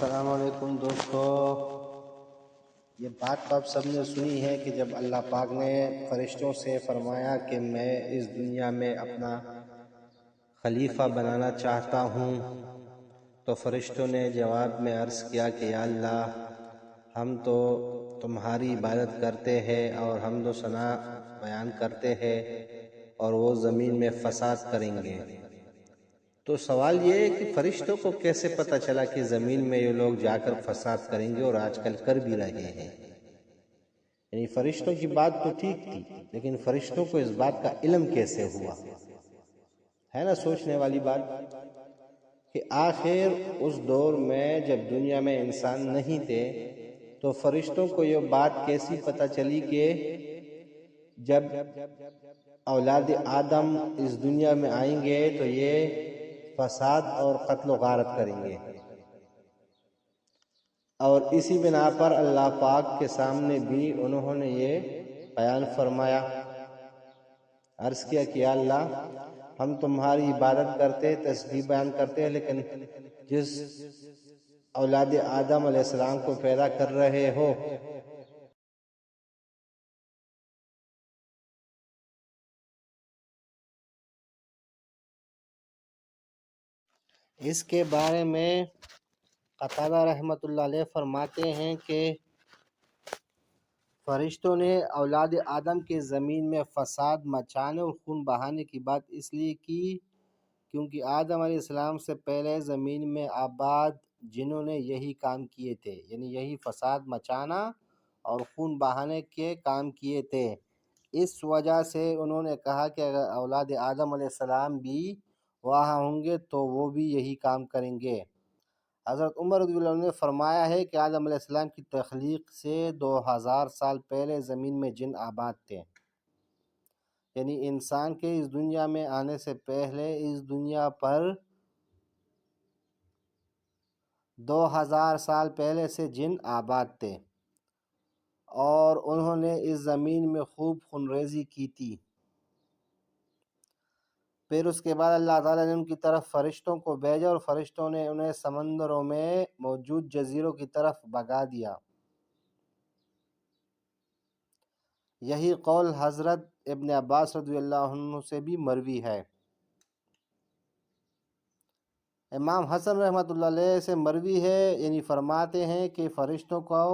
السلام علیکم دوستو، یہ بات تو آپ سب نے سنی ہے کہ جب اللہ پاک نے فرشتوں سے فرمایا کہ میں اس دنیا میں اپنا خلیفہ بنانا چاہتا ہوں، تو فرشتوں نے جواب میں عرض کیا کہ یا اللہ، ہم تو تمہاری عبادت کرتے ہیں اور حمد و ثنا بیان کرتے ہیں اور وہ زمین میں فساد کریں گے۔ تو سوال یہ ہے کہ فرشتوں کو کیسے پتہ چلا کہ زمین میں یہ لوگ جا کر فساد کریں گے اور آج کل کر بھی رہے ہیں؟ یعنی فرشتوں کی بات تو ٹھیک تھی، لیکن فرشتوں کو اس بات کا علم کیسے ہوا؟ ہے نا سوچنے والی بات کہ آخر اس دور میں جب دنیا میں انسان نہیں تھے تو فرشتوں کو یہ بات کیسی پتہ چلی کہ جب اولاد آدم اس دنیا میں آئیں گے تو یہ فساد اور قتل و غارت کریں گے؟ اور اسی بنا پر اللہ پاک کے سامنے بھی انہوں نے یہ بیان فرمایا، عرض کیا کہ یا اللہ، ہم تمہاری عبادت کرتے، تسبیح بیان کرتے ہیں، لیکن جس اولاد آدم علیہ السلام کو پیدا کر رہے ہو اس کے بارے میں قتادہ رحمۃ اللہ علیہ فرماتے ہیں کہ فرشتوں نے اولاد آدم کے زمین میں فساد مچانے اور خون بہانے کی بات اس لیے کی کیونکہ آدم علیہ السلام سے پہلے زمین میں آباد جنہوں نے یہی کام کیے تھے، یعنی یہی فساد مچانا اور خون بہانے کے کام کیے تھے۔ اس وجہ سے انہوں نے کہا کہ اگر اولاد آدم علیہ السلام بھی وہاں ہوں گے تو وہ بھی یہی کام کریں گے۔ حضرت عمر رضی اللہ عنہ نے فرمایا ہے کہ آدم علیہ السلام کی تخلیق سے 2000 سال پہلے زمین میں جن آباد تھے، یعنی انسان کے اس دنیا میں آنے سے پہلے اس دنیا پر 2000 سال پہلے سے جن آباد تھے اور انہوں نے اس زمین میں خوب خونریزی کی تھی۔ پھر اس کے بعد اللہ تعالیٰ نے ان کی طرف فرشتوں کو بھیجا اور فرشتوں نے انہیں سمندروں میں موجود جزیروں کی طرف بھگا دیا۔ یہی قول حضرت ابن عباس رضی اللہ عنہ سے بھی مروی ہے۔ امام حسن رحمۃ اللہ علیہ سے مروی ہے، یعنی فرماتے ہیں کہ فرشتوں کو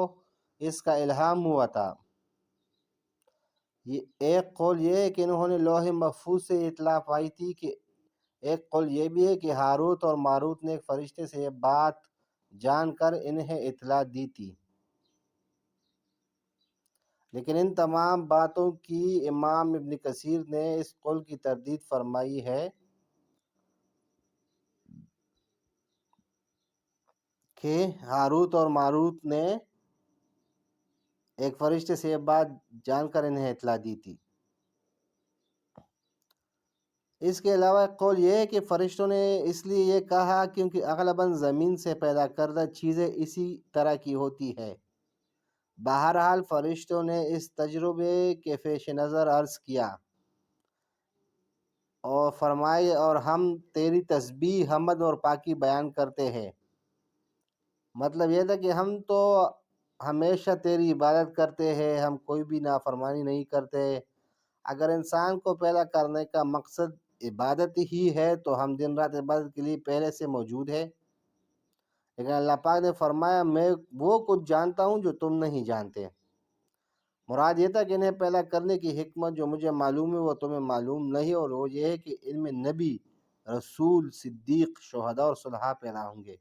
اس کا الہام ہوا تھا۔ ایک قول یہ ہے کہ انہوں نے لوح محفوظ سے اطلاع پائی تھی، کہ ایک قول یہ بھی ہے کہ ہاروت اور ماروت نے ایک فرشتے سے یہ بات جان کر انہیں اطلاع دی تھی۔ لیکن ان تمام باتوں کی امام ابن کثیر نے اس قول کی تردید فرمائی ہے کہ ہاروت اور ماروت نے ایک فرشتے سے یہ بات جان کر انہیں اطلاع دی تھی۔ اس کے علاوہ ایک قول یہ ہے کہ فرشتوں نے اس لیے یہ کہا کیونکہ اغلباً زمین سے پیدا کردہ چیزیں اسی طرح کی ہوتی ہے۔ بہرحال فرشتوں نے اس تجربے کے پیش نظر عرض کیا اور فرمائے، اور ہم تیری تسبیح، حمد اور پاکی بیان کرتے ہیں۔ مطلب یہ تھا کہ ہم تو ہمیشہ تیری عبادت کرتے ہیں، ہم کوئی بھی نافرمانی نہیں کرتے۔ اگر انسان کو پیدا کرنے کا مقصد عبادت ہی ہے تو ہم دن رات عبادت کے لیے پہلے سے موجود ہے۔ لیکن اللہ پاک نے فرمایا، میں وہ کچھ جانتا ہوں جو تم نہیں جانتے۔ مراد یہ تھا کہ انہیں پیدا کرنے کی حکمت جو مجھے معلوم ہے وہ تمہیں معلوم نہیں، اور وہ یہ ہے کہ ان میں نبی، رسول، صدیق، شہداء اور صلحاء پیدا ہوں گے۔